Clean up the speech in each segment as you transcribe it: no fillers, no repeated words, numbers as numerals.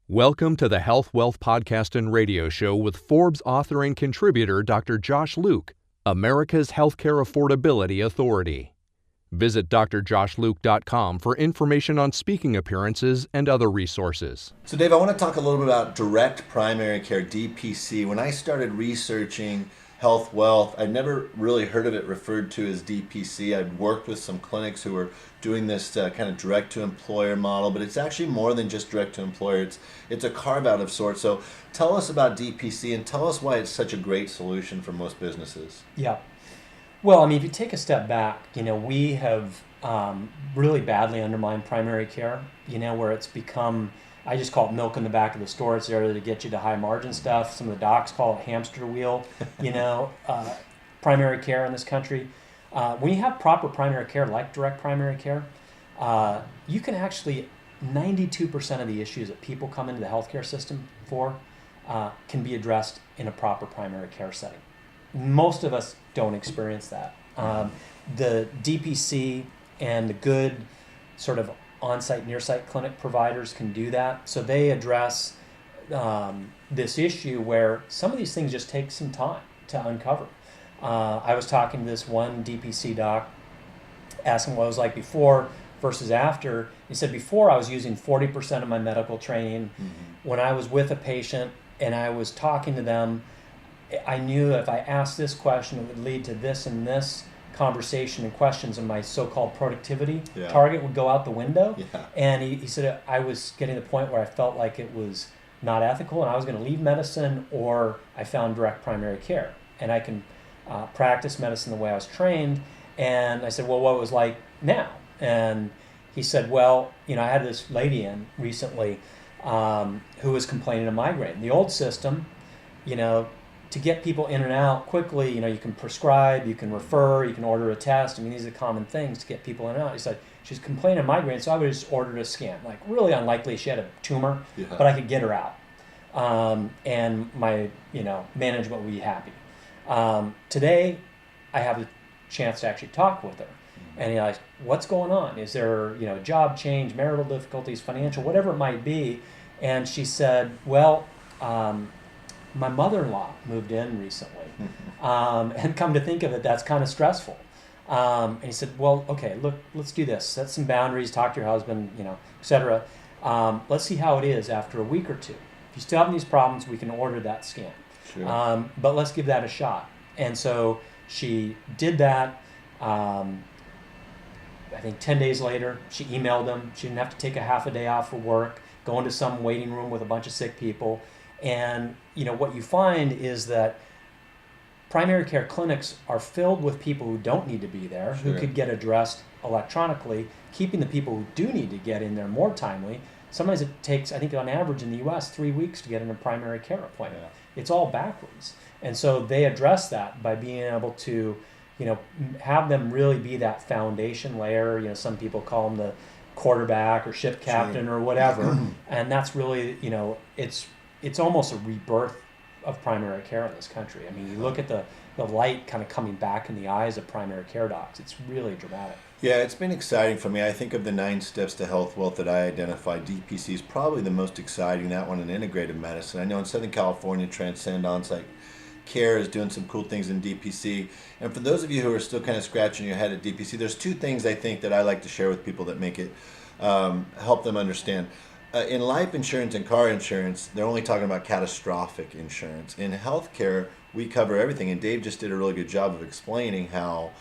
Welcome to the Health Wealth Podcast and Radio Show with Forbes author and contributor Dr. Josh Luke, America's Healthcare Affordability Authority. Visit drjoshluke.com for information on speaking appearances and other resources. So Dave, I want to talk a little bit about direct primary care, DPC. When I started researching health wealth, I'd never really heard of it referred to as DPC. I'd worked with some clinics who were doing this kind of direct to employer model, but it's actually more than just direct to employer. It's a carve out of sorts. So tell us about DPC and tell us why it's such a great solution for most businesses. Yeah. Well, I mean, if you take a step back, we have really badly undermined primary care, where it's become, I just call it milk in the back of the store. It's there to get you to high margin stuff. Some of the docs call it hamster wheel, primary care in this country. When you have proper primary care, like direct primary care, you can actually, 92% of the issues that people come into the healthcare system for can be addressed in a proper primary care setting. Most of us don't experience that. The DPC and the good sort of on-site, near-site clinic providers can do that. So they address this issue where some of these things just take some time to uncover. I was talking to this one DPC doc, asking what it was like before versus after. He said, before I was using 40% of my medical training. When I was with a patient and I was talking to them, I knew if I asked this question, it would lead to this and this conversation and questions, and my so-called productivity target would go out the window. And he said I was getting to the point where I felt like it was not ethical and I was going to leave medicine, or I found direct primary care. And I can practice medicine the way I was trained. And I said, well, what it was like now? And he said, well, I had this lady in recently who was complaining of migraine. The old system, to get people in and out quickly, you can prescribe, you can refer, you can order a test. I mean, these are common things to get people in and out. He said, she's complaining of migraine, so I would just order a scan. Like, really unlikely she had a tumor, but I could get her out. And my, management would be happy. Today, I have a chance to actually talk with her. And he's like, what's going on? Is there, job change, marital difficulties, financial, whatever it might be? And she said, well, my mother-in-law moved in recently, and come to think of it, that's kind of stressful. And he said, well, okay, look, let's do this. Set some boundaries, talk to your husband, et cetera. Let's see how it is after a week or two. If you still have these problems, we can order that scan. Sure. But let's give that a shot. And so she did that. I think 10 days later, she emailed him. She didn't have to take a half a day off of work, go into some waiting room with a bunch of sick people. And what you find is that primary care clinics are filled with people who don't need to be there, who could get addressed electronically, keeping the people who do need to get in there more timely. Sometimes it takes, I think on average in the U.S., 3 weeks to get in a primary care appointment. It's all backwards. And so they address that by being able to, have them really be that foundation layer. Some people call them the quarterback or ship captain or whatever. And that's really, it's almost a rebirth of primary care in this country. I mean, you look at the light kind of coming back in the eyes of primary care docs. It's really dramatic. Yeah, it's been exciting for me. I think of the 9 steps to health wealth that I identified, DPC is probably the most exciting, that one in integrative medicine. I know in Southern California, Transcend On-Site Care is doing some cool things in DPC. And for those of you who are still kind of scratching your head at DPC, there's 2 things I think that I like to share with people that make it help them understand. In life insurance and car insurance, they're only talking about catastrophic insurance. In healthcare, we cover everything, and Dave just did a really good job of explaining how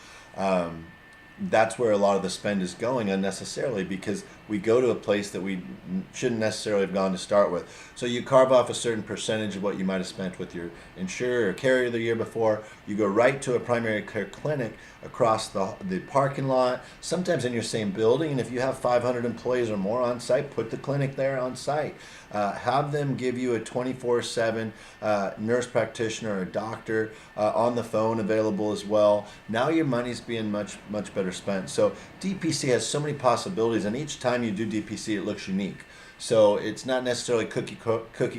that's where a lot of the spend is going unnecessarily, because we go to a place that we shouldn't necessarily have gone to start with. So you carve off a certain percentage of what you might have spent with your insurer or carrier the year before. You go right to a primary care clinic across the parking lot, sometimes in your same building. And if you have 500 employees or more on site, put the clinic there on site. Have them give you a 24/7 nurse practitioner or doctor on the phone available as well. Now your money's being much better spent. So DPC has so many possibilities, and each time you do DPC, it looks unique. So it's not necessarily cookie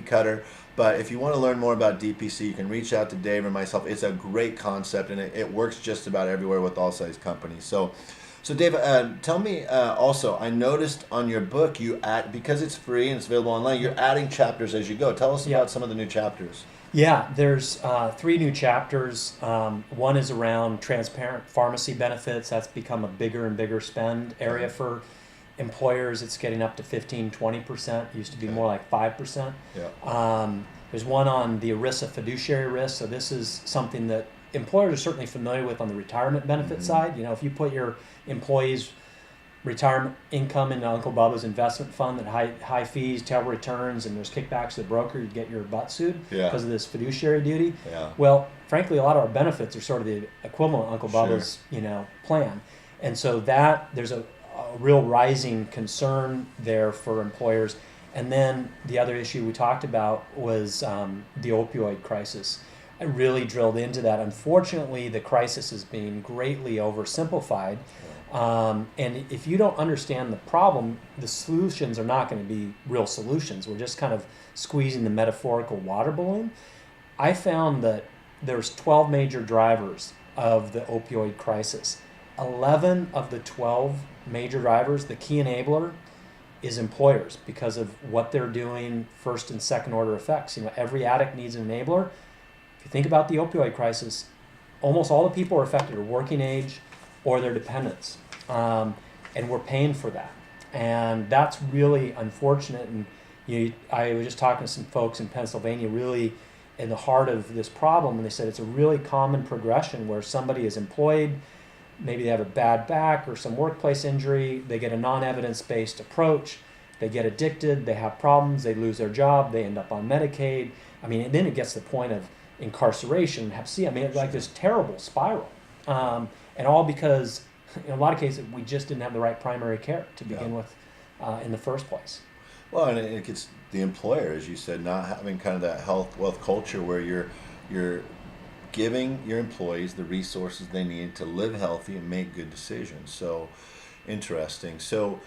cutter, but if you want to learn more about DPC, you can reach out to Dave or myself. It's a great concept, and it works just about everywhere with all size companies. So So Dave, tell me also, I noticed on your book you add, because it's free and it's available online, you're adding chapters as you go. Tell us about some of the new chapters. Yeah, there's 3 new chapters. One is around transparent pharmacy benefits. That's become a bigger and bigger spend area for employers. It's getting up to 15-20%. Used to be more like 5%. Yeah. There's one on the ERISA fiduciary risk. So this is something that employers are certainly familiar with on the retirement benefit side. You know, if you put your employees' retirement income into Uncle Bubba's investment fund that high fees, terrible returns, and there's kickbacks to the broker, you'd get your butt sued because of this fiduciary duty. Yeah. Well, frankly, a lot of our benefits are sort of the equivalent of Uncle Bubba's, plan. And so that there's a real rising concern there for employers. And then the other issue we talked about was the opioid crisis. I really drilled into that. Unfortunately, the crisis is being greatly oversimplified. And if you don't understand the problem, the solutions are not going to be real solutions. We're just kind of squeezing the metaphorical water balloon. I found that there's 12 major drivers of the opioid crisis. 11 of the 12 major drivers, the key enabler is employers because of what they're doing, first and second order effects. Every addict needs an enabler. If you think about the opioid crisis, almost all the people are affected are working age or their dependents, and we're paying for that. And that's really unfortunate. And I was just talking to some folks in Pennsylvania, really in the heart of this problem, and they said it's a really common progression where somebody is employed, maybe they have a bad back or some workplace injury, they get a non-evidence-based approach, they get addicted, they have problems, they lose their job, they end up on Medicaid. And then it gets to the point of incarceration, Hep C. It's like this terrible spiral. And all because, in a lot of cases, we just didn't have the right primary care to begin with in the first place. Well, and it gets the employer, as you said, not having kind of that health, wealth culture where you're giving your employees the resources they need to live healthy and make good decisions. So interesting. So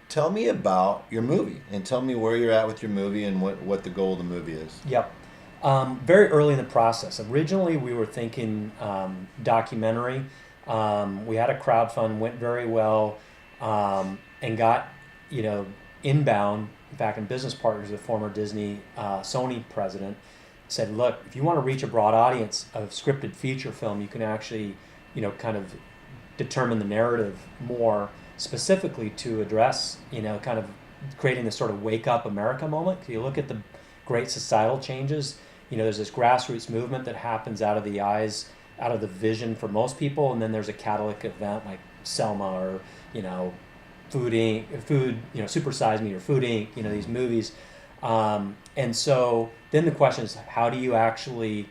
tell me about your movie and tell me where you're at with your movie and what the goal of the movie is. Yep. Very early in the process. Originally, we were thinking documentary. We had a crowdfund, went very well, and got, inbound. In fact, in business partners, the former Disney Sony president said, look, if you want to reach a broad audience of scripted feature film, you can actually, kind of determine the narrative more specifically to address, kind of creating this sort of wake up America moment. If you look at the great societal changes, there's this grassroots movement that happens out of the eyes, out of the vision for most people, and then there's a catalytic event like Selma or, Food Inc., Super Size Me or Food Inc., these movies. And so then the question is, how do you actually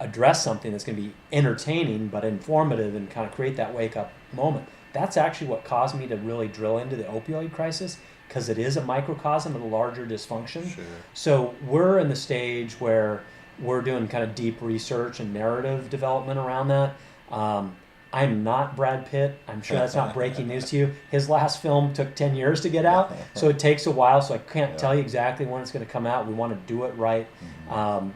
address something that's going to be entertaining but informative and kind of create that wake-up moment? That's actually what caused me to really drill into the opioid crisis, because it is a microcosm of a larger dysfunction. Sure. So we're in the stage where we're doing kind of deep research and narrative development around that. I'm not Brad Pitt. I'm sure that's not breaking news to you. His last film took 10 years to get out, so it takes a while, so I can't tell you exactly when it's going to come out. We want to do it right. Mm-hmm.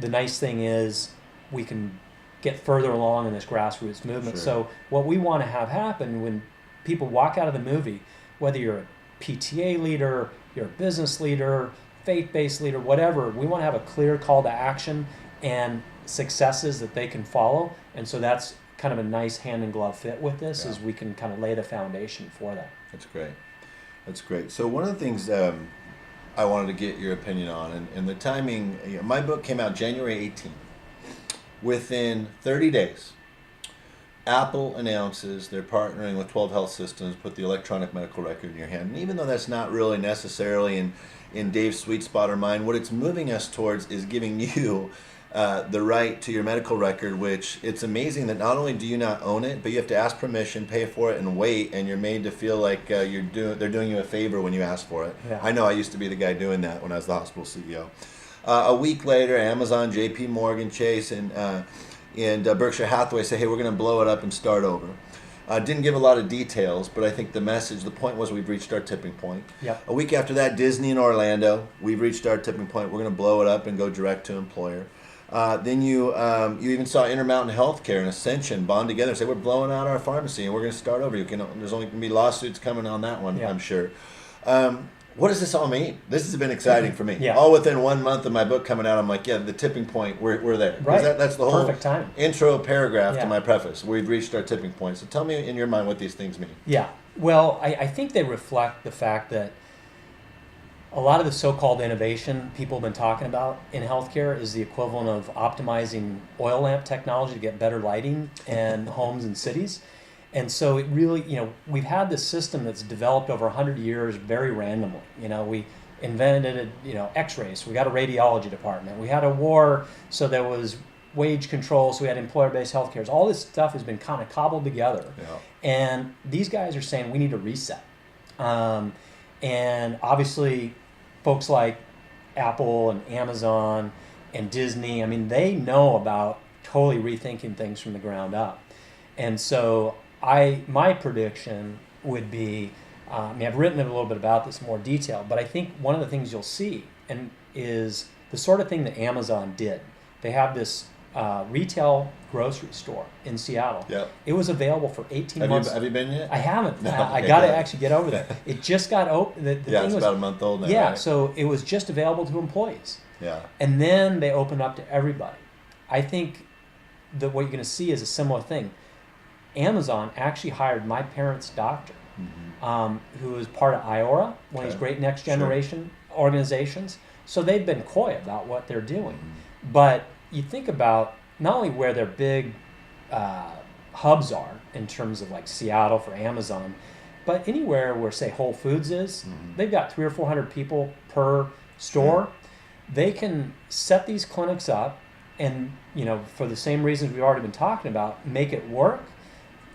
The nice thing is we can get further along in this grassroots movement. Sure. So what we want to have happen when people walk out of the movie, whether you're a PTA leader, you're a business leader, faith-based leader, whatever, we want to have a clear call to action and successes that they can follow. And so that's kind of a nice hand-in-glove fit with this, is we can kind of lay the foundation for that. That's great. So one of the things I wanted to get your opinion on, and the timing, my book came out January 18th. Within 30 days, Apple announces they're partnering with 12 health systems, put the electronic medical record in your hand. And even though that's not really necessarily in Dave's sweet spot or mine, what it's moving us towards is giving you the right to your medical record, which it's amazing that not only do you not own it, but you have to ask permission, pay for it, and wait, and you're made to feel like they're doing you a favor when you ask for it. Yeah. I know I used to be the guy doing that when I was the hospital CEO. A week later, Amazon, J.P. Morgan, Chase, and Berkshire Hathaway say, hey, we're going to blow it up and start over. Didn't give a lot of details, but I think the point was we've reached our tipping point. Yep. A week after that, Disney in Orlando, we've reached our tipping point. We're going to blow it up and go direct to employer. Then you even saw Intermountain Healthcare and Ascension bond together and say, we're blowing out our pharmacy and we're going to start over. There's only going to be lawsuits coming on that one, I'm sure. What does this all mean? This has been exciting for me. Yeah. All within 1 month of my book coming out, I'm like, the tipping point, we're there. Right. That's the whole perfect time. Intro paragraph to my preface. We've reached our tipping point. So tell me in your mind what these things mean. Yeah. Well, I think they reflect the fact that a lot of the so-called innovation people have been talking about in healthcare is the equivalent of optimizing oil lamp technology to get better lighting in homes and cities. And so it really, we've had this system that's developed over 100 years very randomly. We invented, x-rays, so we got a radiology department. We had a war, so there was wage control, so we had employer-based healthcare. All this stuff has been kind of cobbled together. Yeah. And these guys are saying we need a reset. And obviously, folks like Apple and Amazon and Disney, they know about totally rethinking things from the ground up. And so my prediction would be, I've written a little bit about this in more detail, but I think one of the things you'll see is the sort of thing that Amazon did. They have this retail grocery store in Seattle. Yep. It was available for 18 months. Have you been yet? I haven't. No, I got to actually get over there. It just got open. The thing it's was, about a month old now. Yeah, right? So it was just available to employees. Yeah. And then they opened up to everybody. I think that what you're going to see is a similar thing. Amazon actually hired my parents' doctor, who was part of IORA, one of these great next generation organizations. So they've been coy about what they're doing. But you think about not only where their big hubs are in terms of like Seattle for Amazon, but anywhere where, say, Whole Foods is, they've got 300 or 400 people per store. They can set these clinics up and, for the same reasons we've already been talking about, make it work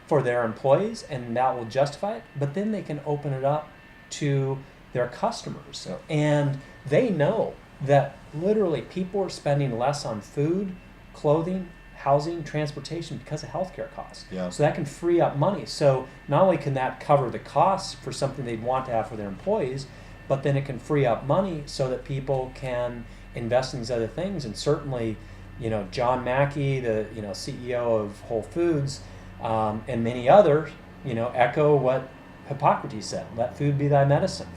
for their employees, and that will justify it. But then they can open it up to their customers. Yep. And they know that literally people are spending less on food, clothing, housing, transportation because of healthcare costs. Yeah. So that can free up money. So not only can that cover the costs for something they'd want to have for their employees, but then it can free up money so that people can invest in these other things. And certainly, John Mackey, the CEO of Whole Foods, and many others, echo what Hippocrates said, let food be thy medicine.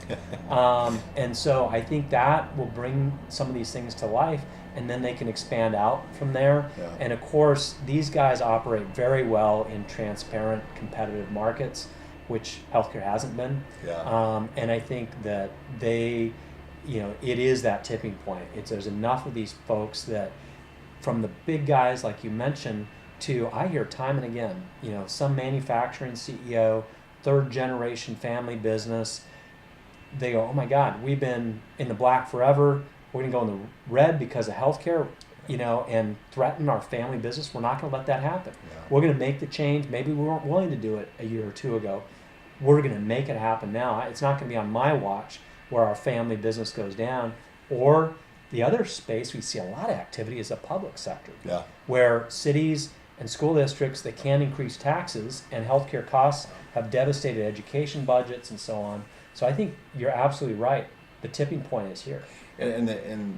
And so I think that will bring some of these things to life, and then they can expand out from there. Yeah. And of course, these guys operate very well in transparent, competitive markets, which healthcare hasn't been. Yeah. And I think that they, it is that tipping point. There's enough of these folks that, from the big guys like you mentioned, to, I hear time and again, some manufacturing CEO, third generation family business, they go, oh my God, we've been in the black forever. We're going to go in the red because of healthcare, and threaten our family business. We're not going to let that happen. Yeah. We're going to make the change. Maybe we weren't willing to do it a year or two ago. We're going to make it happen now. It's not going to be on my watch where our family business goes down. Or the other space we see a lot of activity is the public sector, where cities and school districts, they can increase taxes, and healthcare costs have devastated education budgets and so on. So I think you're absolutely right. The tipping point is here. And the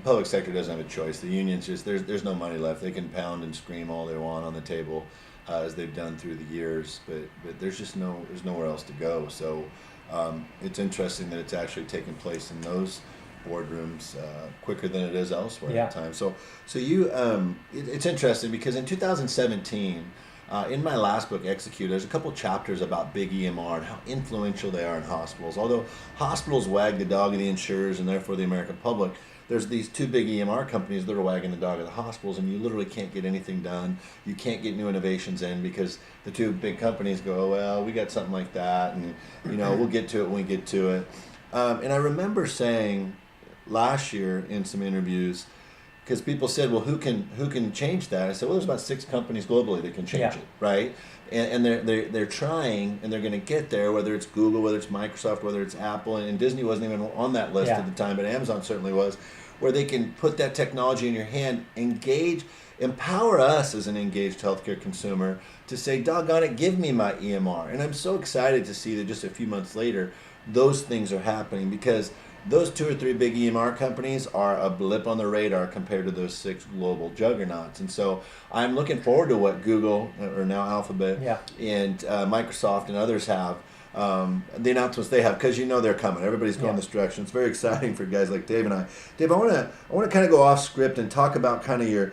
public sector doesn't have a choice. The unions just, there's no money left. They can pound and scream all they want on the table, as they've done through the years, but there's nowhere else to go. So it's interesting that it's actually taking place in those boardrooms quicker than it is elsewhere at the time. So you it's interesting because in 2017, in my last book, Execute, there's a couple chapters about big EMR and how influential they are in hospitals. Although hospitals wag the dog of the insurers and therefore the American public, there's these two big EMR companies that are wagging the dog of the hospitals, and you literally can't get anything done. You can't get new innovations in because the two big companies go, oh, well, we got something like that, and we'll get to it when we get to it. And I remember saying last year in some interviews, because people said, well, who can change that? I said, well, there's about 6 companies globally that can change it, right? And they're trying, and they're going to get there, whether it's Google, whether it's Microsoft, whether it's Apple, and Disney wasn't even on that list at the time, but Amazon certainly was, where they can put that technology in your hand, empower us as an engaged healthcare consumer to say, doggone it, give me my EMR. And I'm so excited to see that just a few months later, those things are happening, because those 2 or 3 big EMR companies are a blip on the radar compared to those 6 global juggernauts. And so I'm looking forward to what Google, or now Alphabet, Yeah. and Microsoft and others have, the announcements they have, because they're coming. Everybody's going this direction. It's very exciting for guys like Dave and I. Dave, I want to kind of go off script and talk about kind of your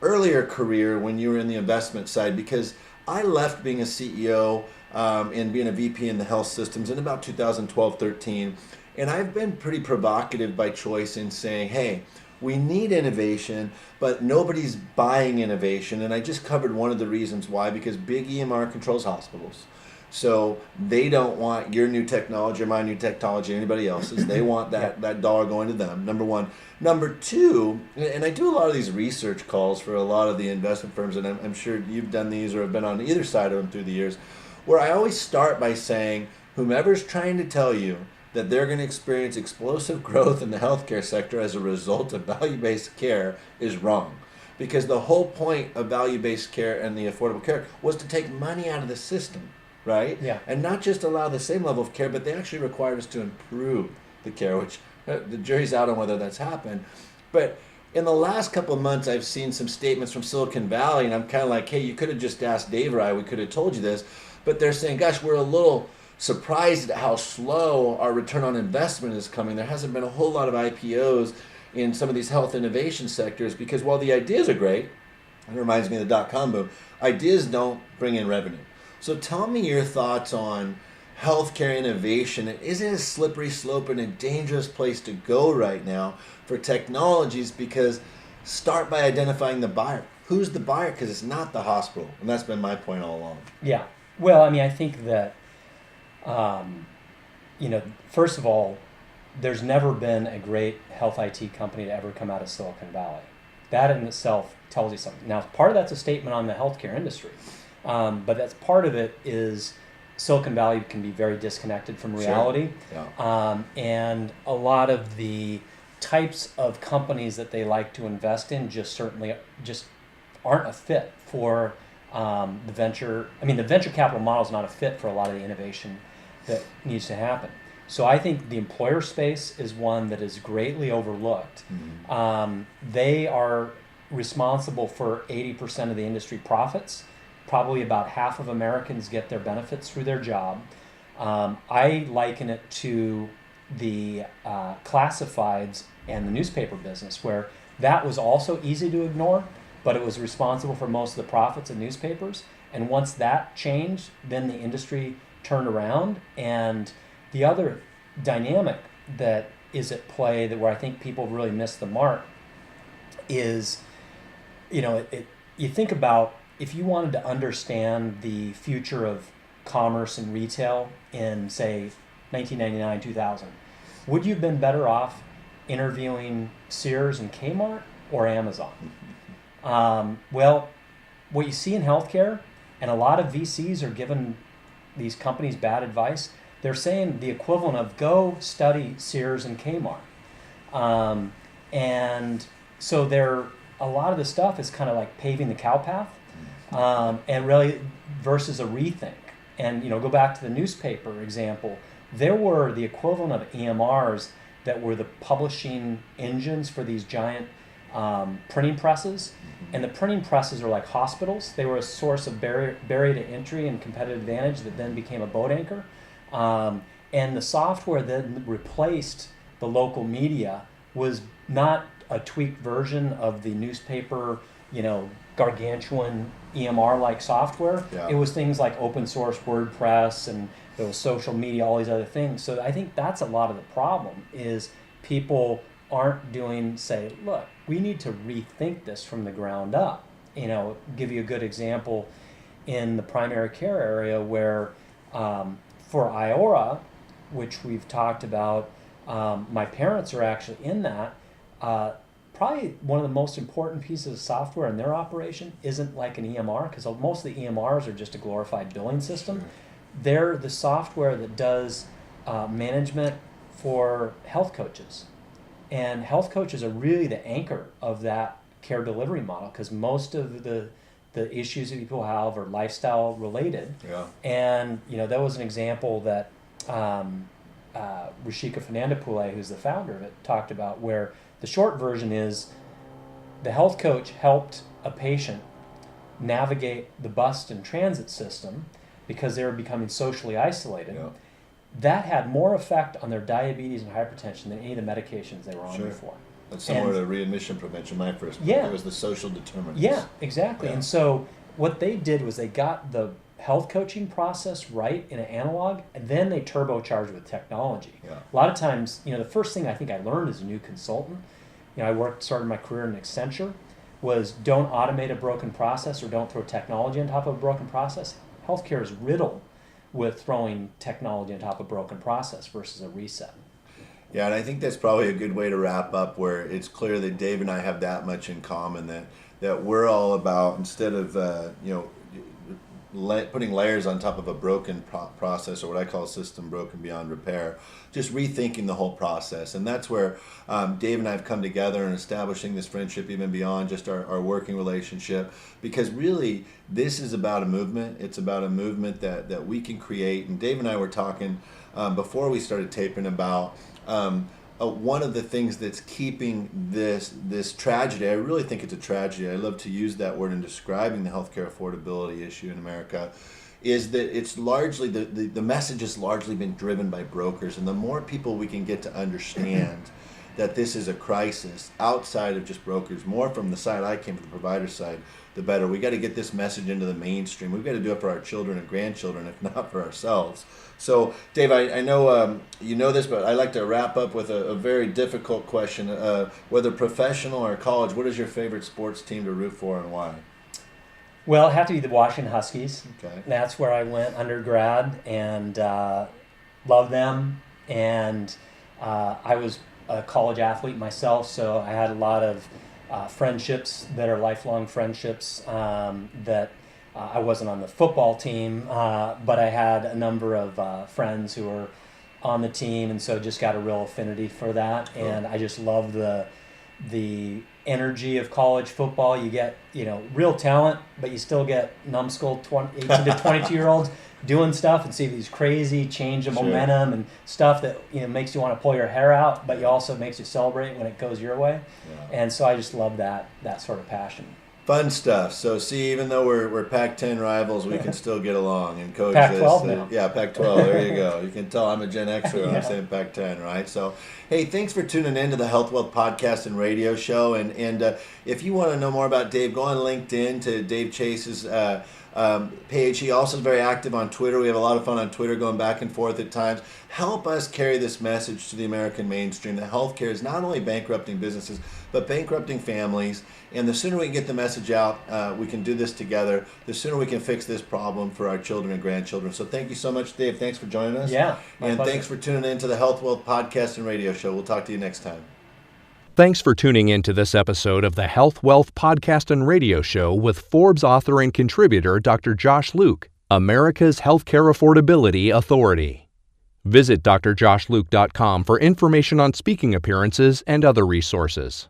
earlier career when you were in the investment side, because I left being a CEO and being a VP in the health systems in about 2012-13, and I've been pretty provocative by choice in saying, hey, we need innovation, but nobody's buying innovation. And I just covered one of the reasons why, because big EMR controls hospitals. So they don't want your new technology or my new technology or anybody else's. They want that dollar going to them, number one. Number two, and I do a lot of these research calls for a lot of the investment firms, and I'm sure you've done these or have been on either side of them through the years, where I always start by saying, whomever's trying to tell you that they're going to experience explosive growth in the healthcare sector as a result of value-based care is wrong. Because the whole point of value-based care and the Affordable Care was to take money out of the system, right? Yeah. And not just allow the same level of care, but they actually required us to improve the care, which the jury's out on whether that's happened. But in the last couple of months, I've seen some statements from Silicon Valley, and I'm kind of like, hey, you could have just asked Dave or I, we could have told you this. But they're saying, gosh, we're a little surprised at how slow our return on investment is coming. There hasn't been a whole lot of IPOs in some of these health innovation sectors, because while the ideas are great, it reminds me of the dot-com boom, ideas don't bring in revenue. So tell me your thoughts on healthcare innovation. Is it a slippery slope and a dangerous place to go right now for technologies? Because start by identifying the buyer. Who's the buyer? Because it's not the hospital. And that's been my point all along. Yeah. Well, I mean, I think that, first of all, there's never been a great health IT company to ever come out of Silicon Valley. That in itself tells you something. Now, part of that's a statement on the healthcare industry, but that's part of it is Silicon Valley can be very disconnected from reality. Sure. Yeah. And a lot of the types of companies that they like to invest in just aren't a fit for the venture capital model is not a fit for a lot of the innovation that needs to happen. So I think the employer space is one that is greatly overlooked. Mm-hmm. They are responsible for 80% of the industry profits. Probably about half of Americans get their benefits through their job. I liken it to the classifieds and the newspaper business, where that was also easy to ignore, but it was responsible for most of the profits of newspapers. And once that changed, then the industry turned around. And the other dynamic that is at play, that where I think people really miss the mark, is, you think about, if you wanted to understand the future of commerce and retail in, say, 1999, 2000, would you have been better off interviewing Sears and Kmart or Amazon? Well, what you see in healthcare, and a lot of VCs are giving these companies bad advice, they're saying the equivalent of go study Sears and Kmart. And so a lot of the stuff is kind of like paving the cow path, and really versus a rethink. And, go back to the newspaper example, there were the equivalent of EMRs that were the publishing engines for these giant printing presses. And the printing presses are like hospitals. They were a source of barrier to entry and competitive advantage that then became a boat anchor. And the software then replaced the local media was not a tweaked version of the newspaper, gargantuan EMR-like software. Yeah. It was things like open source WordPress, and there was social media, all these other things. So I think that's a lot of the problem, is people aren't say, look, we need to rethink this from the ground up. Give you a good example in the primary care area, where for IORA, which we've talked about, my parents are actually in that. Probably one of the most important pieces of software in their operation isn't like an EMR, because most of the EMRs are just a glorified billing system. They're the software that does management for health coaches. And health coaches are really the anchor of that care delivery model, because most of the issues that people have are lifestyle related. Yeah. And that was an example that Rushika Fernandapule, who's the founder of it, talked about, where the short version is the health coach helped a patient navigate the bus and transit system because they were becoming socially isolated. Yeah. That had more effect on their diabetes and hypertension than any of the medications they were on Sure. before. That's similar to readmission prevention, my first book. Yeah. It was the social determinants. Yeah, exactly. Yeah. And so what they did was they got the health coaching process right in an analog, and then they turbocharged with technology. Yeah. A lot of times, the first thing I think I learned as a new consultant, I started my career in Accenture, was don't automate a broken process or don't throw technology on top of a broken process. Healthcare is riddled with throwing technology on top of a broken process versus a reset. Yeah, and I think that's probably a good way to wrap up, where it's clear that Dave and I have that much in common, that we're all about, instead of putting layers on top of a broken process, or what I call a system broken beyond repair, just rethinking the whole process. And that's where Dave and I have come together in establishing this friendship even beyond just our working relationship, because really this is about a movement. It's about a movement that we can create. And Dave and I were talking before we started taping about one of the things that's keeping this tragedy, I really think it's a tragedy, I love to use that word in describing the healthcare affordability issue in America, is that it's largely, the message has largely been driven by brokers. And the more people we can get to understand that this is a crisis outside of just brokers, more from the side I came from, the provider side, the better. We got to get this message into the mainstream. We've got to do it for our children and grandchildren, if not for ourselves. So, Dave, I know you know this, but I like to wrap up with a very difficult question. Whether professional or college, what is your favorite sports team to root for and why? Well, it had to be the Washington Huskies. Okay. That's where I went undergrad and loved them. And I was a college athlete myself, so I had a lot of friendships that are lifelong friendships that I wasn't on the football team, but I had a number of friends who were on the team, and so just got a real affinity for that. Cool. And I just love the energy of college football. You get, real talent, but you still get numbskull 18 to 22-year-olds doing stuff and see these crazy change of Sure. momentum and stuff that makes you want to pull your hair out, but you also makes you celebrate when it goes your way. Yeah. And so I just love that sort of passion. Fun stuff. So see, even though we're Pac-10 rivals, we can still get along and coexist. Pac-12 now. Yeah, Pac-12. There you go. You can tell I'm a Gen Xer. Yeah. I'm saying Pac-10, right? So, hey, thanks for tuning in to the Health Wealth Podcast and Radio Show. And if you want to know more about Dave, go on LinkedIn to Dave Chase's page. He also is very active on Twitter. We have a lot of fun on Twitter, going back and forth at times. Help us carry this message to the American mainstream that healthcare is not only bankrupting businesses, but bankrupting families. And the sooner we can get the message out, we can do this together, the sooner we can fix this problem for our children and grandchildren. So thank you so much, Dave. Thanks for joining us. Yeah, and pleasure. thanks for tuning in to the Health Wealth Podcast and Radio Show. We'll talk to you next time. Thanks for tuning in to this episode of the Health Wealth Podcast and Radio Show with Forbes author and contributor Dr. Josh Luke, America's Healthcare Affordability Authority. Visit drjoshluke.com for information on speaking appearances and other resources.